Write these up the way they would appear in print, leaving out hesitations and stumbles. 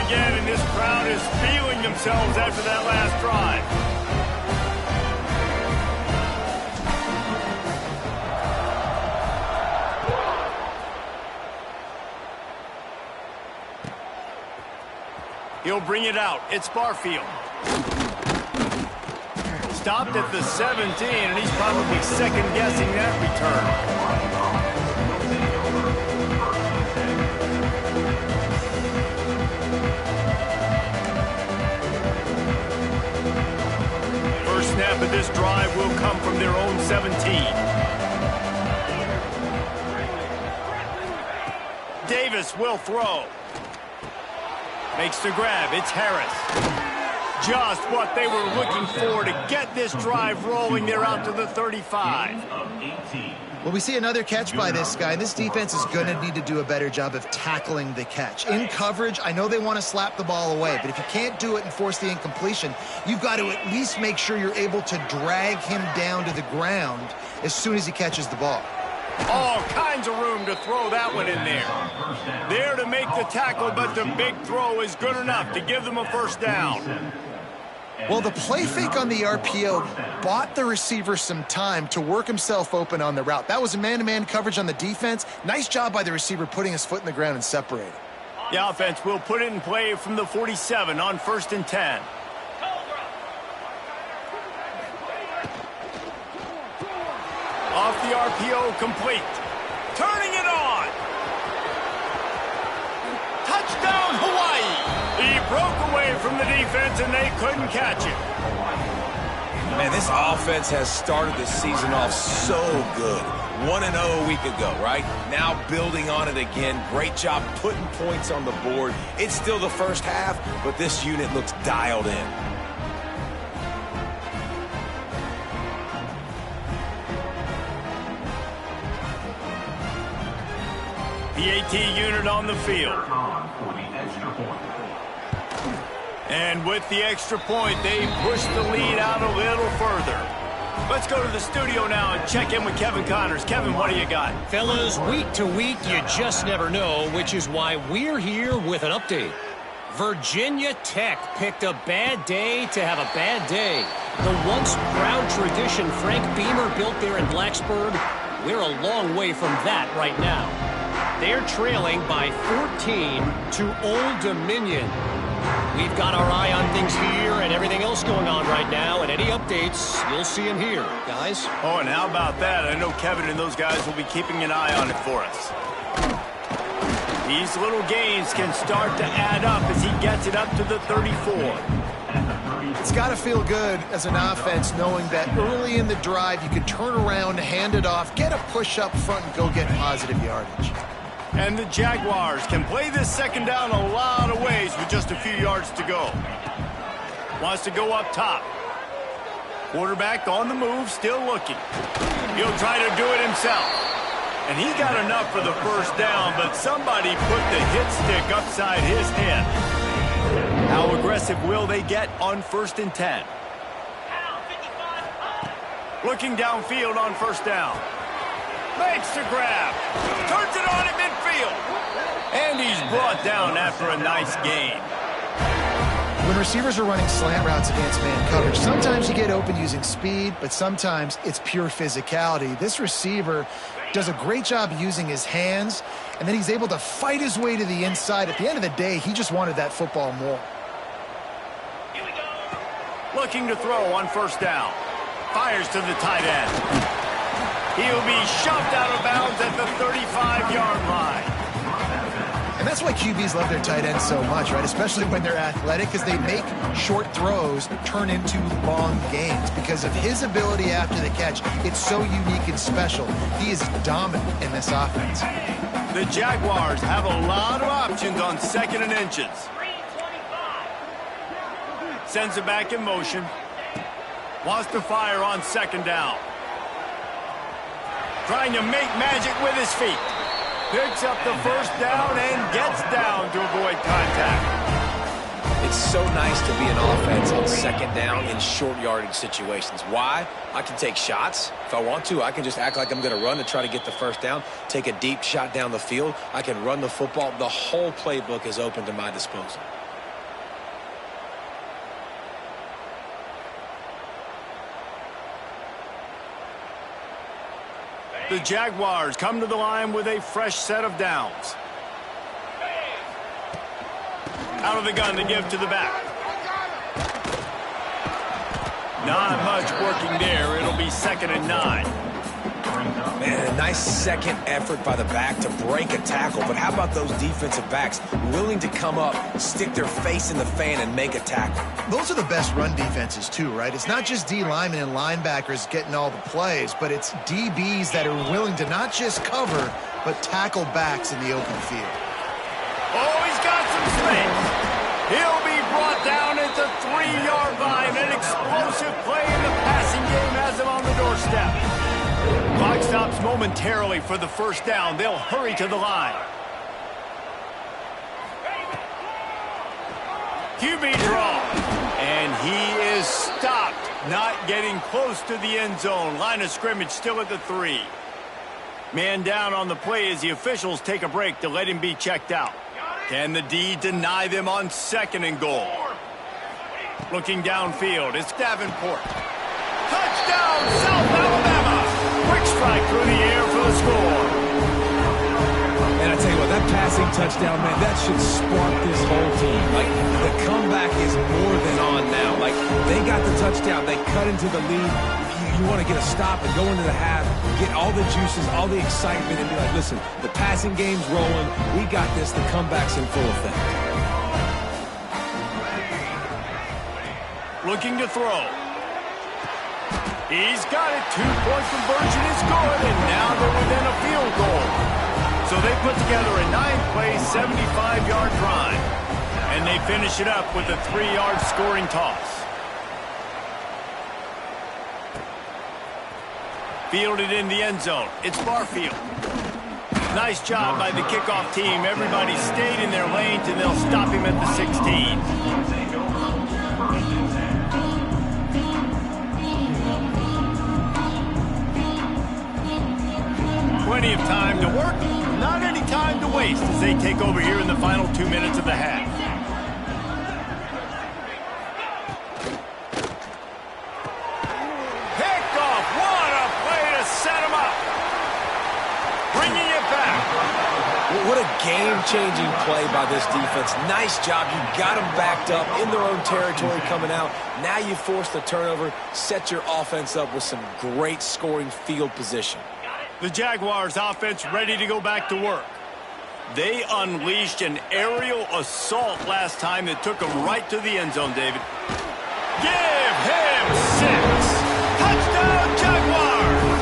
again, and this crowd is feeling themselves after that last drive. He'll bring it out. It's Barfield. Stopped at the 17, and he's probably second-guessing that return. First snap of this drive will come from their own 17. Davis will throw. Makes the grab. It's Harris. Just what they were looking for to get this drive rolling. They're out to the 35. Well, we see another catch by this guy. This defense is going to need to do a better job of tackling the catch. In coverage, I know they want to slap the ball away, but if you can't do it and force the incompletion, you've got to at least make sure you're able to drag him down to the ground as soon as he catches the ball. All kinds of room to throw that one in there. There to make the tackle, but the big throw is good enough to give them a first down. Well, the play fake on the RPO bought the receiver some time to work himself open on the route. That was a man-to-man coverage on the defense. Nice job by the receiver putting his foot in the ground and separating. The offense will put it in play from the 47 on 1st and 10. Off the RPO, complete. Turning it on. Touchdown, Hawaii. He broke away from the defense, and they couldn't catch it. Man, this offense has started the season off so good. 1-0 a week ago, right? Now building on it again. Great job putting points on the board. It's still the first half, but this unit looks dialed in. The AT unit on the field. And with the extra point, they push the lead out a little further. Let's go to the studio now and check in with Kevin Connors. Kevin, what do you got? Fellas, week to week, you just never know, which is why we're here with an update. Virginia Tech picked a bad day to have a bad day. The once proud tradition Frank Beamer built there in Blacksburg, we're a long way from that right now. They're trailing by 14 to Old Dominion. We've got our eye on things here and everything else going on right now, and any updates, you'll see them here, guys. Oh, and how about that? I know Kevin and those guys will be keeping an eye on it for us. These little gains can start to add up as he gets it up to the 34. It's got to feel good as an offense knowing that early in the drive you can turn around, hand it off, get a push up front, and go get positive yardage. And the Jaguars can play this second down a lot of ways with just a few yards to go. Wants to go up top. Quarterback on the move, still looking. He'll try to do it himself. And he got enough for the first down, but somebody put the hit stick upside his head. How aggressive will they get on 1st and 10? Looking downfield on first down. Makes the grab. Turns it on at midfield. And he's brought down after a nice gain. When receivers are running slant routes against man coverage, sometimes you get open using speed, but sometimes it's pure physicality. This receiver does a great job using his hands, and then he's able to fight his way to the inside. At the end of the day, he just wanted that football more. Looking to throw on first down. Fires to the tight end. He'll be shoved out of bounds at the 35-yard line. And that's why QBs love their tight ends so much, right? Especially when they're athletic, because they make short throws turn into long gains. Because of his ability after the catch, it's so unique and special. He is dominant in this offense. The Jaguars have a lot of options on 2nd and inches. Sends it back in motion. Wants to fire on 2nd down. Trying to make magic with his feet. Picks up the first down and gets down to avoid contact. It's so nice to be an offense on 2nd down in short yardage situations. Why? I can take shots. If I want to, I can just act like I'm going to run to try to get the first down, take a deep shot down the field. I can run the football. The whole playbook is open to my disposal. The Jaguars come to the line with a fresh set of downs. Out of the gun, they give to the back. Not much working there. It'll be 2nd and 9. Man, a nice second effort by the back to break a tackle. But how about those defensive backs willing to come up, stick their face in the fan, and make a tackle? Those are the best run defenses, too, right? It's not just D linemen and linebackers getting all the plays, but it's DBs that are willing to not just cover, but tackle backs in the open field. Oh, he's got some space. He'll be brought down at the 3-yard line. An explosive play in the passing game has him on the doorstep. Clock stops momentarily for the first down. They'll hurry to the line. QB draw. And he is stopped, not getting close to the end zone. Line of scrimmage still at the 3. Man down on the play as the officials take a break to let him be checked out. Can the D deny them on 2nd and goal? Looking downfield, it's Davenport. Touchdown, South Alabama! Quick strike through the air for the score. And I tell you what, that passing touchdown, man, that should spark this whole team. Like, the comeback is more than on now. Like, they got the touchdown. They cut into the lead. You want to get a stop and go into the half, get all the juices, all the excitement, and be like, listen, the passing game's rolling. We got this. The comeback's in full effect. Looking to throw. He's got it. 2-point conversion is good, and now they're within a field goal. So they put together a 9-play, 75-yard drive, and they finish it up with a 3-yard scoring toss. Fielded in the end zone. It's Barfield. Nice job by the kickoff team. Everybody stayed in their lanes, and they'll stop him at the 16. Plenty of time to work, not any time to waste as they take over here in the final 2 minutes of the half. Picked off, what a play to set him up. Bringing it back. What a game-changing play by this defense. Nice job. You got them backed up in their own territory coming out. Now you force the turnover, set your offense up with some great scoring field position. The Jaguars offense ready to go back to work. They unleashed an aerial assault last time that took them right to the end zone, David. Give him 6. Touchdown, Jaguars!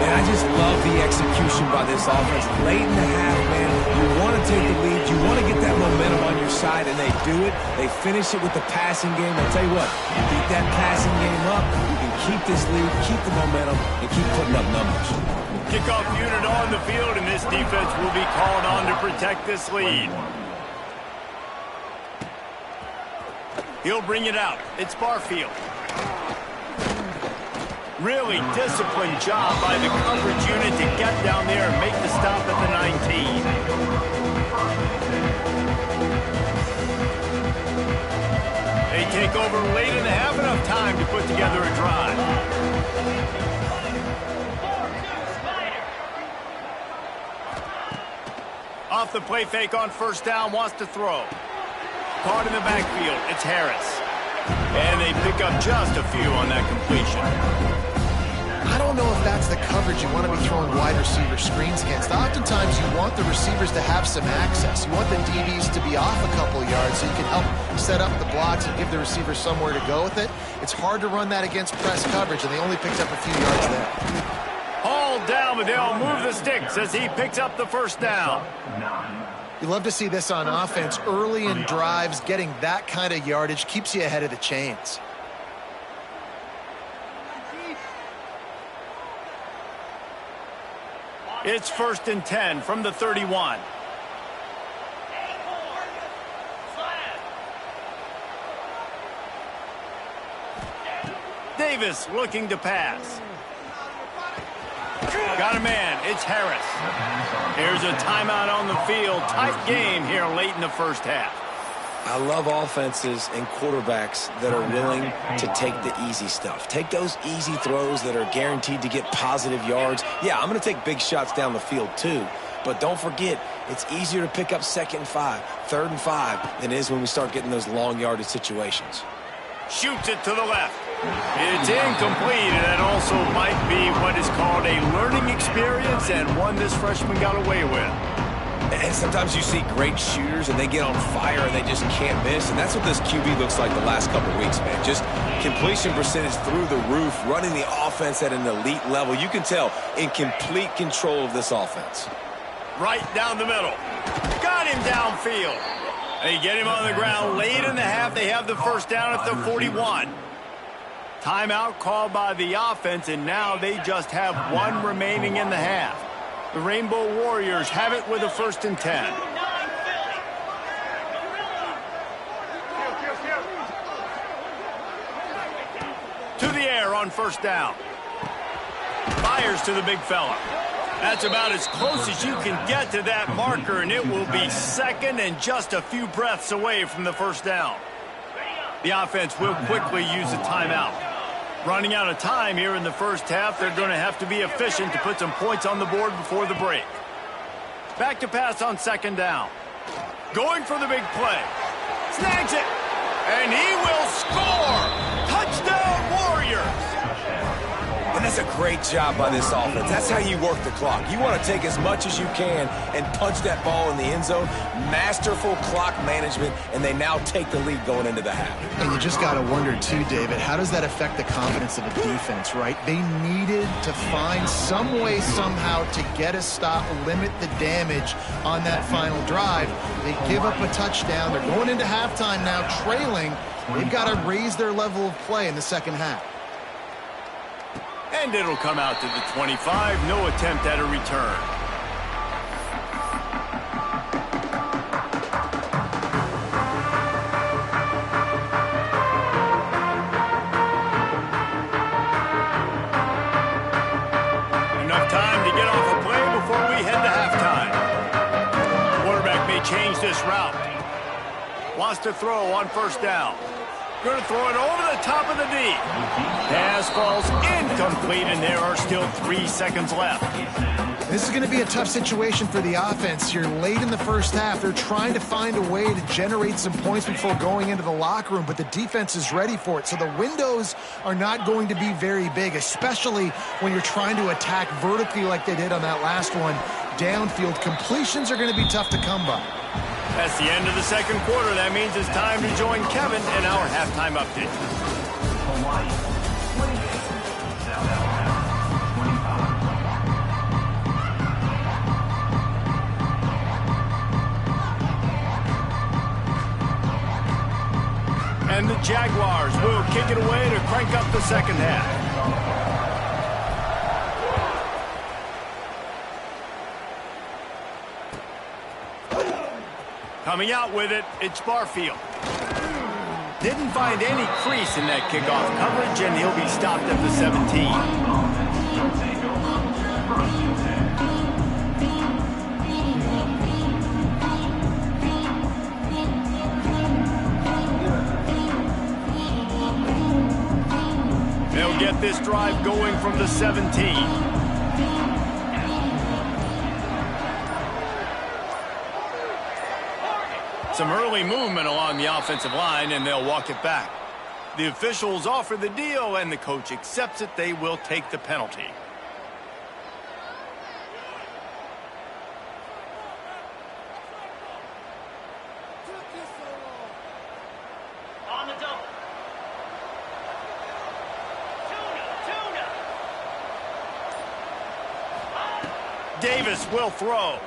And I just love the execution by this offense. Late in the half, man, you want to take the lead. You want to get that momentum on your side, and they do it. They finish it with the passing game. I'll tell you what, you keep that passing game up, you can keep this lead, keep the momentum, and keep putting up numbers. Kickoff unit on the field, and this defense will be called on to protect this lead. He'll bring it out. It's Barfield. Really disciplined job by the coverage unit to get down there and make the stop at the 19. They take over late and have enough time to put together a drive. Off the play fake on first down, wants to throw. Caught in the backfield, it's Harris. And they pick up just a few on that completion. I don't know if that's the coverage you want to be throwing wide receiver screens against. Oftentimes, you want the receivers to have some access. You want the DBs to be off a couple yards so you can help set up the blocks and give the receiver somewhere to go with it. It's hard to run that against press coverage, and they only picked up a few yards there. Hauled down, but they'll move the sticks as he picks up the first down. You love to see this on offense. Early in drives, getting that kind of yardage keeps you ahead of the chains. It's 1st and 10 from the 31. Davis looking to pass. Got a man. It's Harris. Here's a timeout on the field. Tight game here late in the first half. I love offenses and quarterbacks that are willing to take the easy stuff. Take those easy throws that are guaranteed to get positive yards. Yeah, I'm going to take big shots down the field too. But don't forget, it's easier to pick up 2nd and 5, 3rd and 5 than it is when we start getting those long yardage situations. Shoots it to the left. It's incomplete, and that also might be what is called a learning experience and one this freshman got away with. And sometimes you see great shooters and they get on fire and they just can't miss. And that's what this QB looks like the last couple of weeks, man. Just completion percentage through the roof, running the offense at an elite level. You can tell in complete control of this offense. Right down the middle. Got him downfield. They get him on the ground late in the half. They have the first down at the 41. Timeout called by the offense, and now they just have one remaining in the half. The Rainbow Warriors have it with a 1st and 10. To the air on 1st down. Fires to the big fella. That's about as close as you can get to that marker, and it will be 2nd and just a few breaths away from the 1st down. The offense will quickly use a timeout. Running out of time here in the first half, they're going to have to be efficient to put some points on the board before the break. Back to pass on 2nd down. Going for the big play. Snags it. And he will score. Touchdown, Warriors. And that's a great job by this offense. That's how you work the clock. You want to take as much as you can and punch that ball in the end zone. Masterful clock management, and they now take the lead going into the half. And you just got to wonder, too, David, how does that affect the confidence of a defense, right? They needed to find some way, somehow, to get a stop, limit the damage on that final drive. They give up a touchdown. They're going into halftime now, trailing. They've got to raise their level of play in the second half. And it'll come out to the 25. No attempt at a return. Enough time to get off a play before we head to halftime. Quarterback may change this route. Wants to throw on 1st down. Going to throw it over the top of the D. Pass falls incomplete, and there are still 3 seconds left. This is going to be a tough situation for the offense here. Late in the first half, they're trying to find a way to generate some points before going into the locker room, but the defense is ready for it. So the windows are not going to be very big, especially when you're trying to attack vertically like they did on that last one. Downfield completions are going to be tough to come by. That's the end of the second quarter. That means it's time to join Kevin in our halftime update. And the Jaguars will kick it away to crank up the second half. Coming out with it, it's Barfield. Didn't find any crease in that kickoff coverage, and he'll be stopped at the 17. They'll get this drive going from the 17. Some early movement along the offensive line, and they'll walk it back. The officials offer the deal, and the coach accepts it. They will take the penalty. On the double. Davis will throw.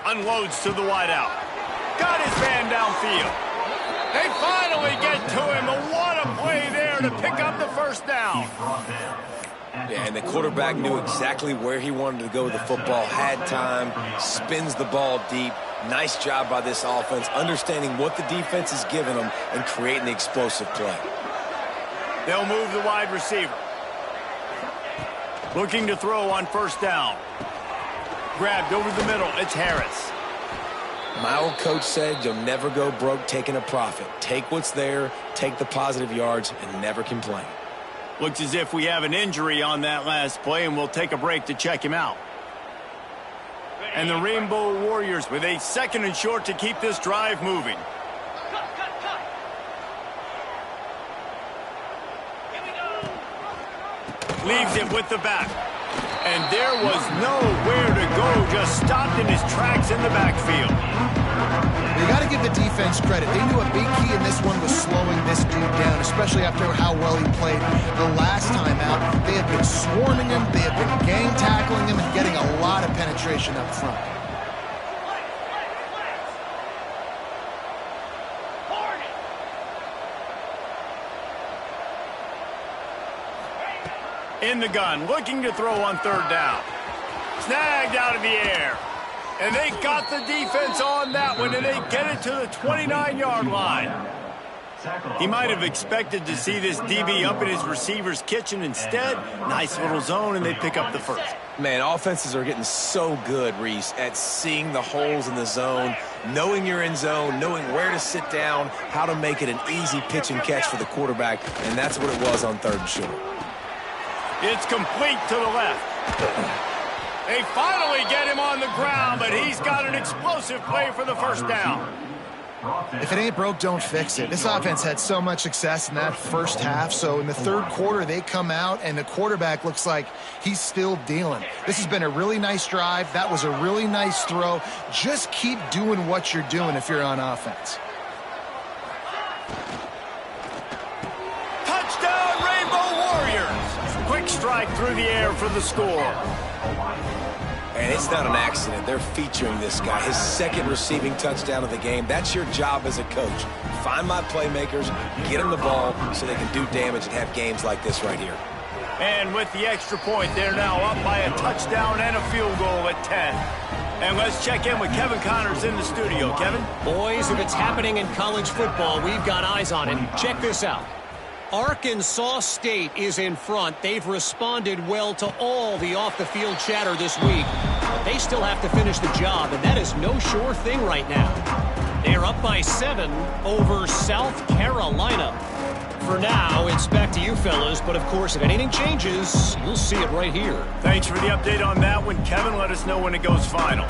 Unloads to the wideout. Got his man downfield. They finally get to him. What a play there to pick up the first down. Yeah, and the quarterback knew exactly where he wanted to go with the football, had time, spins the ball deep. Nice job by this offense, understanding what the defense is giving them and creating the explosive play. They'll move the wide receiver. Looking to throw on 1st down. Grabbed over the middle. It's Harris. My old coach said you'll never go broke taking a profit. Take what's there, take the positive yards, and never complain. Looks as if we have an injury on that last play, and we'll take a break to check him out. And the Rainbow Warriors with a 2nd and short to keep this drive moving. Cut. Here we go. Leaves it with the back. And there was nowhere to go, just stopped in his tracks in the backfield. You got to give the defense credit. They knew a big key in this one was slowing this dude down, especially after how well he played the last time out. They have been swarming him, they have been gang tackling him, and getting a lot of penetration up front. In the gun, looking to throw on 3rd down. Snagged out of the air. And they got the defense on that one, and they get it to the 29-yard line. He might have expected to see this DB up in his receiver's kitchen. Instead, nice little zone, and they pick up the first. Man, offenses are getting so good, Reese, at seeing the holes in the zone, knowing you're in zone, knowing where to sit down, how to make it an easy pitch and catch for the quarterback, and that's what it was on 3rd and short. It's complete to the left. They finally get him on the ground, but he's got an explosive play for the 1st down. If it ain't broke, don't fix it. This offense had so much success in that first half, so in the 3rd quarter, they come out, and the quarterback looks like he's still dealing. This has been a really nice drive. That was a really nice throw. Just keep doing what you're doing if you're on offense. Touchdown, Rainbow Warriors! Quick strike through the air for the score. And it's not an accident. They're featuring this guy. His 2nd receiving touchdown of the game. That's your job as a coach. Find my playmakers, get them the ball so they can do damage and have games like this right here. And with the extra point, they're now up by a touchdown and a field goal at 10. And let's check in with Kevin Connors in the studio. Kevin? Boys, if it's happening in college football, we've got eyes on it. Check this out. Arkansas State is in front. They've responded well to all the off-the-field chatter this week. But they still have to finish the job, and that is no sure thing right now. They're up by 7 over South Carolina. For now, it's back to you fellas, but of course, if anything changes, you'll see it right here. Thanks for the update on that one, Kevin. Let us know when it goes final.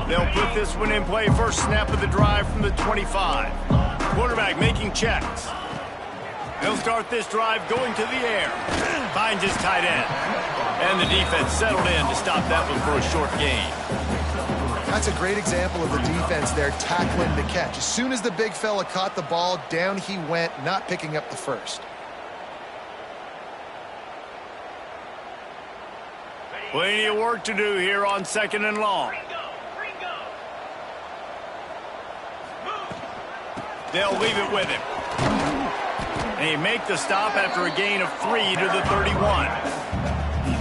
They'll put this one in play. First snap of the drive from the 25. Quarterback making checks. They'll start this drive going to the air. Finds his tight end. And the defense settled in to stop that one for a short gain. That's a great example of the defense there tackling the catch. As soon as the big fella caught the ball, down he went, not picking up the first. Plenty of work to do here on 2nd and long. They'll leave it with him. And he make the stop after a gain of 3 to the 31.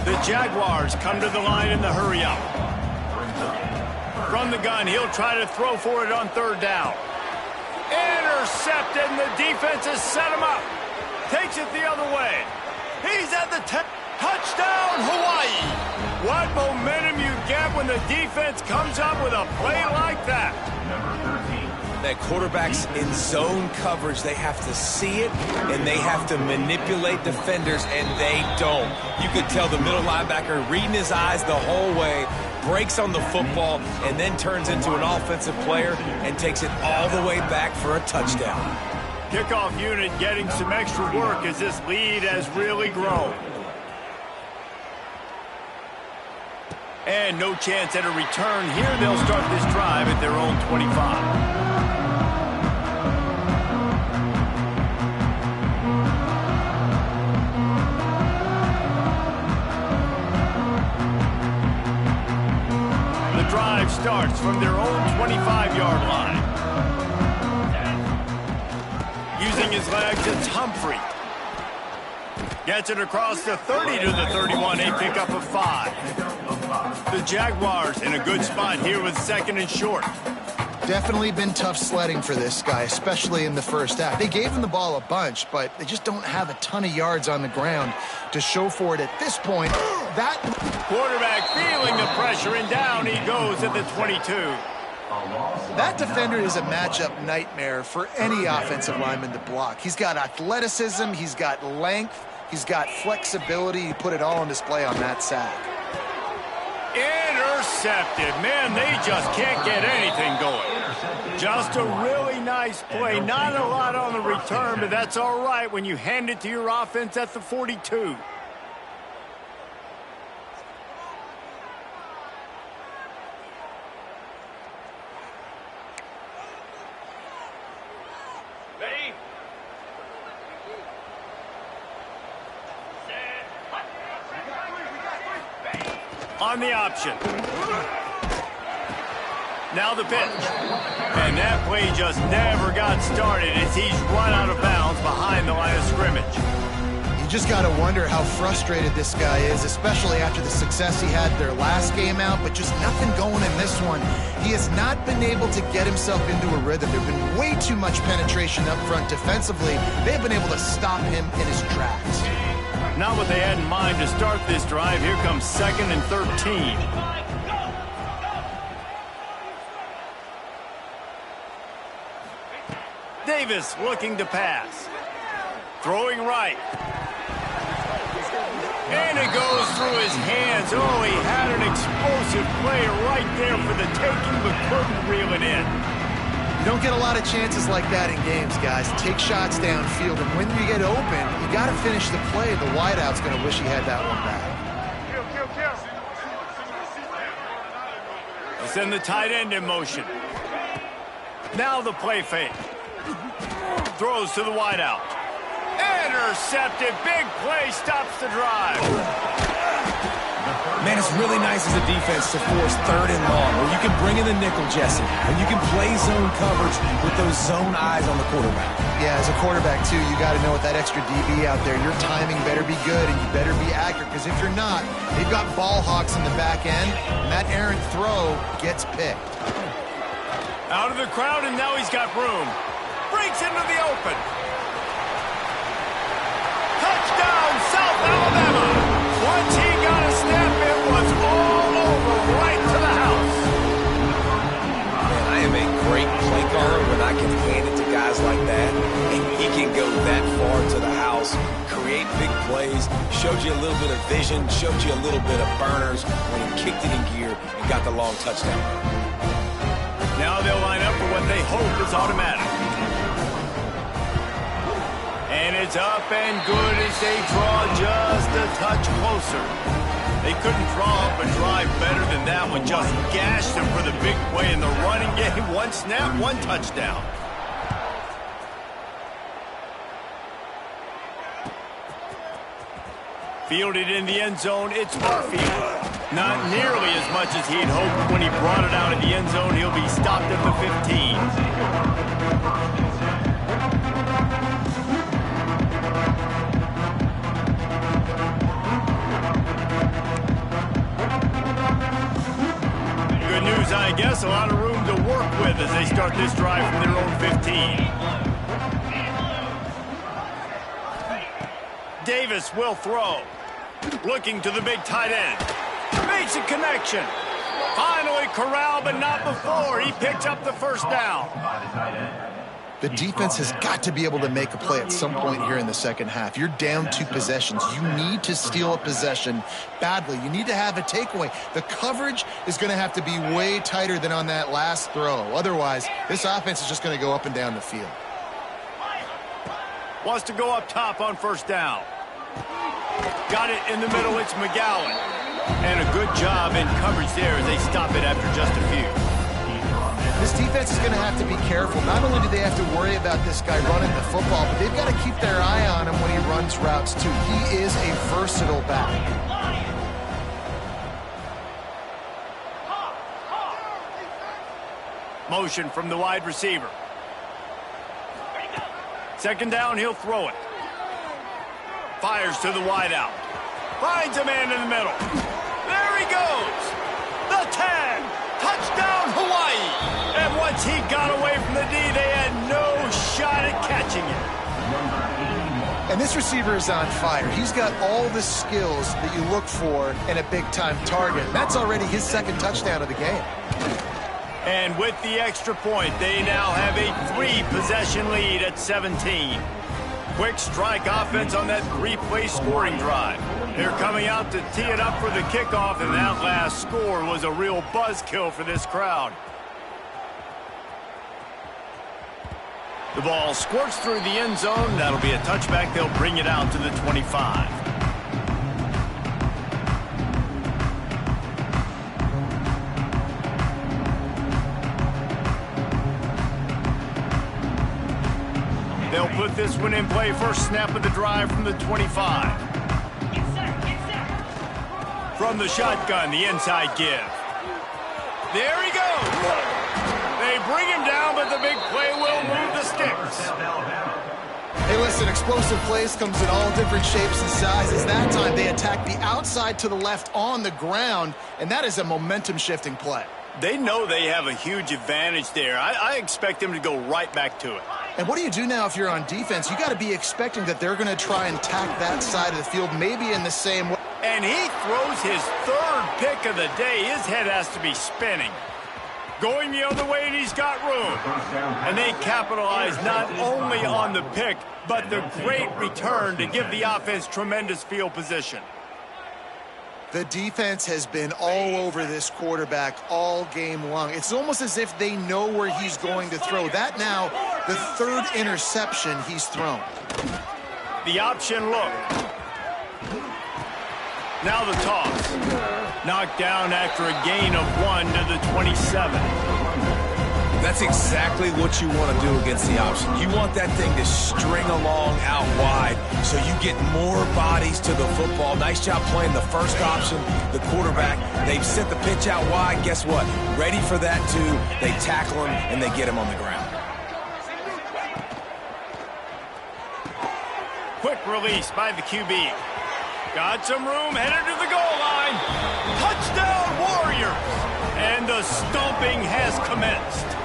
The Jaguars come to the line in the hurry-up. From the gun, he'll try to throw for it on 3rd down. Intercepted, and the defense has set him up. Takes it the other way. He's at the touchdown, Hawaii. What momentum you get when the defense comes up with a play like that. That quarterback's in zone coverage. They have to see it, and they have to manipulate defenders, and they don't. You could tell the middle linebacker reading his eyes the whole way, breaks on the football, and then turns into an offensive player and takes it all the way back for a touchdown. Kickoff unit getting some extra work as this lead has really grown. And no chance at a return here. They'll start this drive at their own 25. Drive starts from their own 25-yard line. Using his legs, it's Humphrey. Gets it across the 30 to the 31, a pickup of 5. The Jaguars in a good spot here with 2nd and short. Definitely been tough sledding for this guy, especially in the first half. They gave him the ball a bunch, but they just don't have a ton of yards on the ground to show for it at this point. that... Quarterback feeling the pressure, and down he goes at the 22. That defender is a matchup nightmare for any offensive lineman to block. He's got athleticism, he's got length, he's got flexibility. He put it all on display on that sack. Intercepted. Man, they just can't get anything going. Just a really nice play. Not a lot on the return, but that's all right when you hand it to your offense at the 42. Ready? On the option. Now the pitch. And that play just never got started as he's run out of bounds behind the line of scrimmage. You just got to wonder how frustrated this guy is, especially after the success he had their last game out, but just nothing going in this one. He has not been able to get himself into a rhythm. There's been way too much penetration up front defensively. They've been able to stop him in his tracks. Not what they had in mind to start this drive. Here comes 2nd and 13. Davis looking to pass. Throwing right. And it goes through his hands. Oh, he had an explosive play right there for the taking, but couldn't reel it in. You don't get a lot of chances like that in games, guys. Take shots downfield, and when you get open, you got to finish the play. The wideout's going to wish he had that one back. Send the tight end in motion. Now the play fake. Throws to the wideout. Intercepted. Big play stops the drive. Man, it's really nice as a defense to force 3rd and long, where you can bring in the nickel, Jesse, and you can play zone coverage with those zone eyes on the quarterback. Yeah, as a quarterback, too, you got to know with that extra DB out there, your timing better be good and you better be accurate, because if you're not, they've got ball hawks in the back end, and that errant throw gets picked. Out of the crowd, and now he's got room. Breaks into the open. Touchdown, South Alabama. Once he got a step, it was all over, right to the house. Man, I am a great play caller when I can hand it to guys like that, and he can go that far to the house, create big plays, showed you a little bit of vision, showed you a little bit of burners when he kicked it in gear and got the long touchdown. Now they'll line up for what they hope is automatic. And it's up and good as they draw just a touch closer. They couldn't draw up a drive better than that one. Just gashed them for the big play in the running game. One snap, one touchdown. Fielded in the end zone, it's Barfield. Not nearly as much as he'd hoped. When he brought it out of the end zone, he'll be stopped at the 15. Good news, I guess. A lot of room to work with as they start this drive from their own 15. Davis will throw. Looking to the big tight end. Makes a connection. Finally corralled, but not before. He picks up the first down. The defense has got to be able to make a play at some point here in the second half. You're down 2 possessions. You need to steal a possession badly. You need to have a takeaway. The coverage is going to have to be way tighter than on that last throw. Otherwise, this offense is just going to go up and down the field. Wants to go up top on first down. Got it in the middle. It's McGowan. And a good job in coverage there as they stop it after just a few. This defense is going to have to be careful. Not only do they have to worry about this guy running the football, but they've got to keep their eye on him when he runs routes, too. He is a versatile back. Motion from the wide receiver. Second down, he'll throw it. Fires to the wideout. Finds a man in the middle. There he goes. The 10. Touchdown, Hawaii. And once he got away from the D, they had no shot at catching it. And this receiver is on fire. He's got all the skills that you look for in a big-time target. That's already his second touchdown of the game. And with the extra point, they now have a 3-possession lead at 17. Quick strike offense on that 3-play scoring drive. They're coming out to tee it up for the kickoff, and that last score was a real buzzkill for this crowd. The ball squirts through the end zone. That'll be a touchback. They'll bring it out to the 25. They'll put this one in play. First snap of the drive from the 25. From the shotgun, the inside give. There he goes. They bring him down, but the big play will move the sticks. Hey, listen, explosive plays comes in all different shapes and sizes. That time, they attack the outside to the left on the ground, and that is a momentum-shifting play. They know they have a huge advantage there. I expect them to go right back to it. And what do you do now if you're on defense? You got to be expecting that they're going to try and tack that side of the field, maybe in the same way. And he throws his third pick of the day. His head has to be spinning. Going the other way, and he's got room. And they capitalize not only on the pick, but the great return to give the offense tremendous field position. The defense has been all over this quarterback all game long. It's almost as if they know where he's going to throw. That now, the third interception he's thrown. The option look. Now the toss. Knocked down after a gain of 1 to the 27. That's exactly what you want to do against the option. You want that thing to string along out wide so you get more bodies to the football. Nice job playing the first option, the quarterback. They've sent the pitch out wide. Guess what? Ready for that, too. They tackle him, and they get him on the ground. Quick release by the QB. Got some room, headed to the goal line. Touchdown, Warriors! And the stomping has commenced.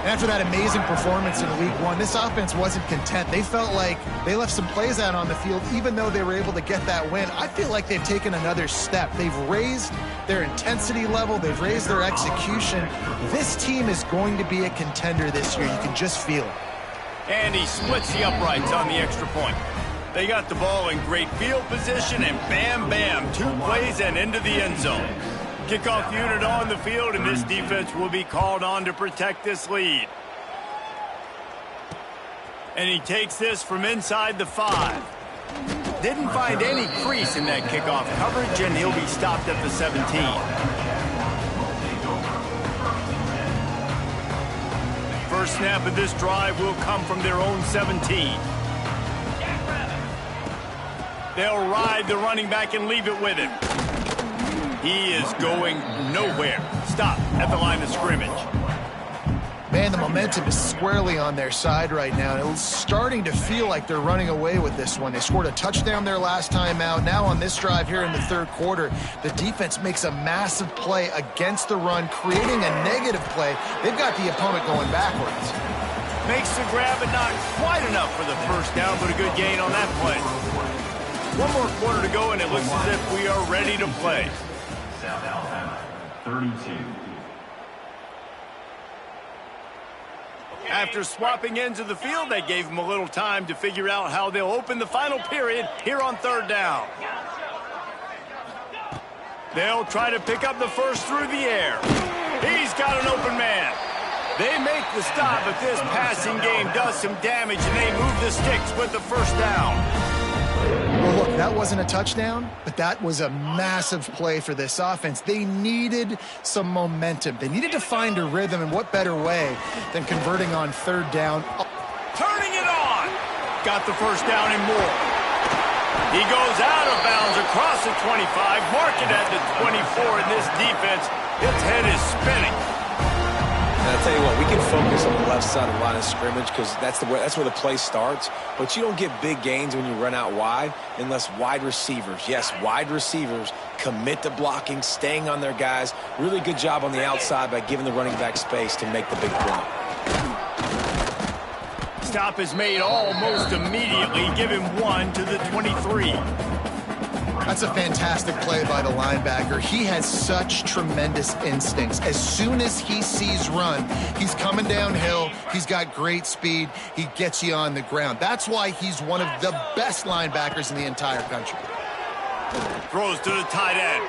After that amazing performance in Week 1, this offense wasn't content. They felt like they left some plays out on the field, even though they were able to get that win. I feel like they've taken another step. They've raised their intensity level. They've raised their execution. This team is going to be a contender this year. You can just feel it. And he splits the uprights on the extra point. They got the ball in great field position, and bam, bam, 2 plays and into the end zone. Kickoff unit on the field, and this defense will be called on to protect this lead. And he takes this from inside the 5. Didn't find any crease in that kickoff coverage, and he'll be stopped at the 17. First snap of this drive will come from their own 17. They'll ride the running back and leave it with him. He is going nowhere. Stop at the line of scrimmage. Man, the momentum is squarely on their side right now. It's starting to feel like they're running away with this one. They scored a touchdown their last time out. Now on this drive here in the third quarter, the defense makes a massive play against the run, creating a negative play. They've got the opponent going backwards. Makes the grab, but not quite enough for the first down, but a good gain on that play. 1 more quarter to go, and it looks as if we are ready to play. South Alabama, 32. After swapping ends of the field, they gave them a little time to figure out how they'll open the final period here on third down. They'll try to pick up the first through the air. He's got an open man. They make the stop, but this passing game does some damage, and they move the sticks with the first down. Well, look, that wasn't a touchdown, but that was a massive play for this offense. They needed some momentum. They needed to find a rhythm, and what better way than converting on third down. Turning it on. Got the first down and more. He goes out of bounds across the 25, mark it at the 24, and this defense, its head is spinning. And I'll tell you what, we can focus on the left side of the line of scrimmage because that's where the play starts. But you don't get big gains when you run out wide unless wide receivers, yes, wide receivers, commit to blocking, staying on their guys. Really good job on the outside by giving the running back space to make the big play. stop is made almost immediately. Give him 1 to the 23. That's a fantastic play by the linebacker. He has such tremendous instincts. As soon as he sees run, he's coming downhill. He's got great speed. He gets you on the ground. That's why he's one of the best linebackers in the entire country. Throws to the tight end.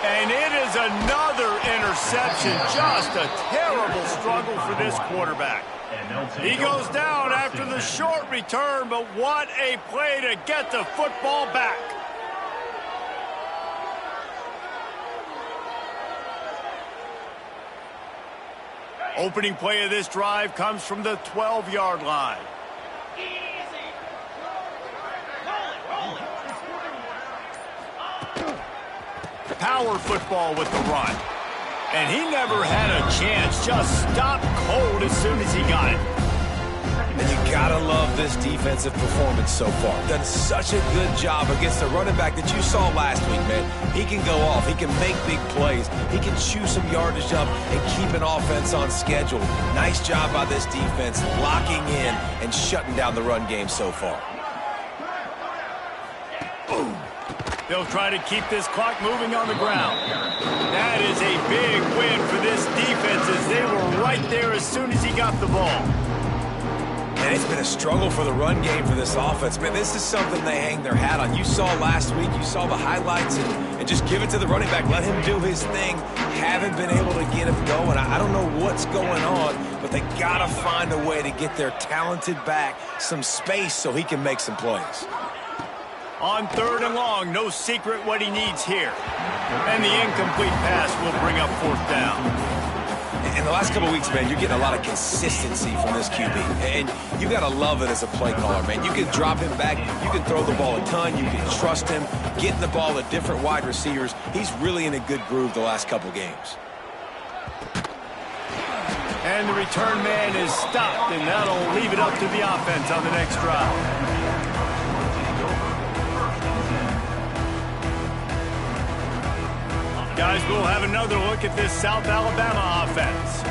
And it is another interception. Just a terrible struggle for this quarterback. He goes down after the short return, but what a play to get the football back. Opening play of this drive comes from the 12-yard line. Power football with the run. And he never had a chance. Just stopped cold as soon as he got it. And you gotta love this defensive performance so far. Done such a good job against the running back that you saw last week, man. He can go off. He can make big plays. He can chew some yardage up and keep an offense on schedule. Nice job by this defense locking in and shutting down the run game so far. They'll try to keep this clock moving on the ground. That is a big win for this defense as they were right there as soon as he got the ball. And it's been a struggle for the run game for this offense. Man, this is something they hang their hat on. You saw last week, you saw the highlights, and just give it to the running back. Let him do his thing. Haven't been able to get him going. I don't know what's going on, but they got to find a way to get their talented back some space so he can make some plays. On 3rd and long, no secret what he needs here. And the incomplete pass will bring up 4th down. In the last couple of weeks, man, you're getting a lot of consistency from this QB. And you got to love it as a play caller, man. You can drop him back. You can throw the ball a ton. You can trust him, getting the ball to different wide receivers. He's really in a good groove the last couple games. And the return man is stopped, and that'll leave it up to the offense on the next drive. Guys, we'll have another look at this South Alabama offense.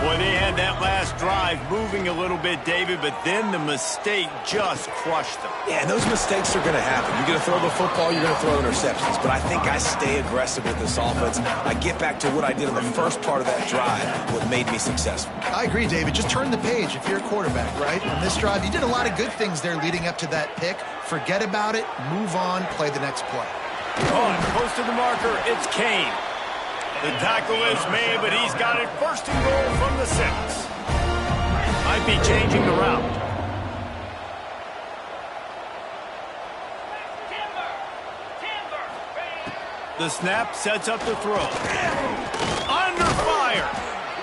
Boy, they had that last drive moving a little bit, David, but then the mistake just crushed them. Yeah, and those mistakes are going to happen. You're going to throw the football, you're going to throw interceptions. But I think I stay aggressive with this offense. I get back to what I did in the first part of that drive, what made me successful. I agree, David. Just turn the page if you're a quarterback, right? On this drive, you did a lot of good things there leading up to that pick. Forget about it, move on, play the next play. On, close to the marker, it's Kane. The tackle is made, but he's got it 1st and goal from the 6. Might be changing the route. The snap sets up the throw. Under fire.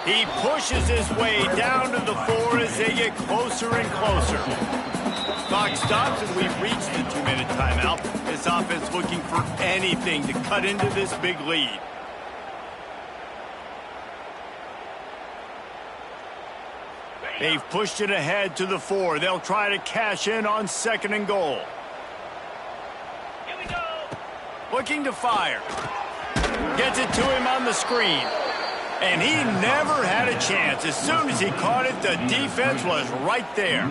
He pushes his way down to the 4 as they get closer and closer. Clock stops and we've reached the 2-minute timeout. This offense looking for anything to cut into this big lead. They've pushed it ahead to the 4. They'll try to cash in on 2nd and goal. Here we go. Looking to fire. Gets it to him on the screen. And he never had a chance. As soon as he caught it, the defense was right there.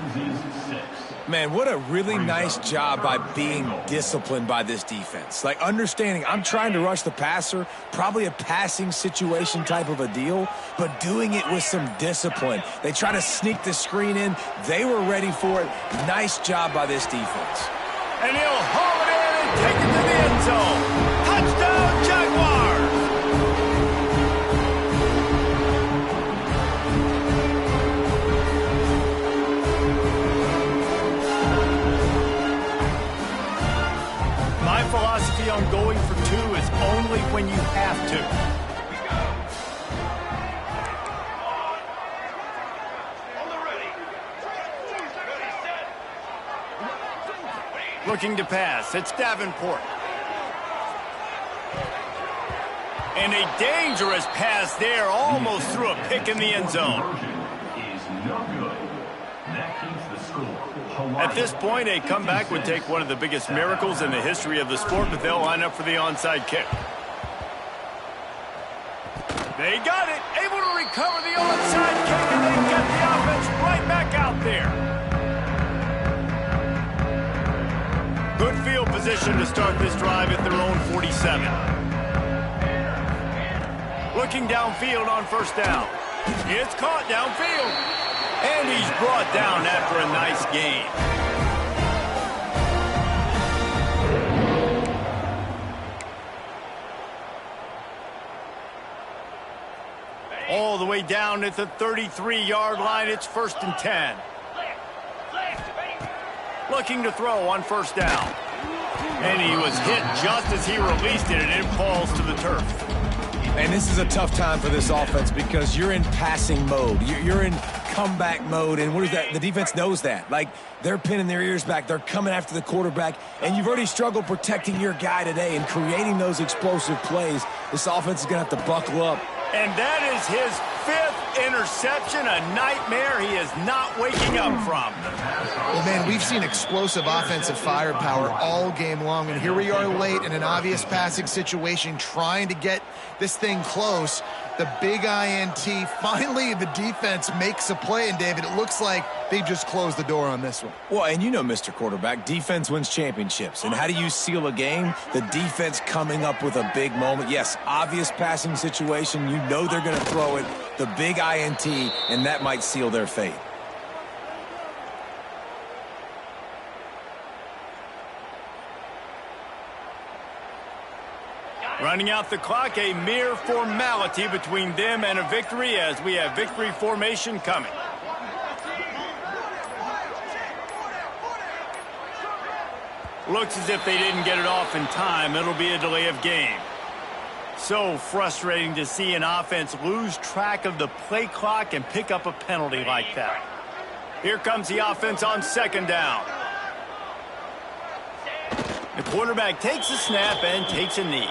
Man, what a really nice job by being disciplined by this defense. Like, understanding I'm trying to rush the passer, probably a passing situation type of a deal, but doing it with some discipline. They try to sneak the screen in. They were ready for it. Nice job by this defense. And he'll haul it in and take it to the end zone. Touchdown, Jaguars! My philosophy on going for 2 is only when you have to. Looking to pass. It's Davenport. And a dangerous pass there. Almost threw a pick in the end zone. At this point, a comeback would take one of the biggest miracles in the history of the sport, but they'll line up for the onside kick. They got it. Able to recover the onside kick, and they get the offense right back out there. position to start this drive at their own 47. Looking downfield on first down. It's caught downfield. And he's brought down after a nice gain. All the way down at the 33-yard line. It's 1st and 10. Looking to throw on first down. And he was hit just as he released it, and it falls to the turf. And this is a tough time for this offense because you're in passing mode. You're in comeback mode, and what is that? The defense knows that. Like, they're pinning their ears back. They're coming after the quarterback, and you've already struggled protecting your guy today and creating those explosive plays. This offense is going to have to buckle up. And that is his 5th interception, a nightmare he is not waking up from. Well, man, we've seen explosive offensive firepower all game long, and here we are late in an obvious passing situation trying to get this thing close. The big INT, finally the defense makes a play, and David, it looks like they just closed the door on this one. Well, and you know, Mr. Quarterback, defense wins championships. And how do you seal a game? The defense coming up with a big moment. Yes, obvious passing situation. You know they're going to throw it. The big INT, and that might seal their fate. Running out the clock, a mere formality between them and a victory as we have victory formation coming. Looks as if they didn't get it off in time. It'll be a delay of game. So frustrating to see an offense lose track of the play clock and pick up a penalty like that. Here comes the offense on second down. The quarterback takes a snap and takes a knee.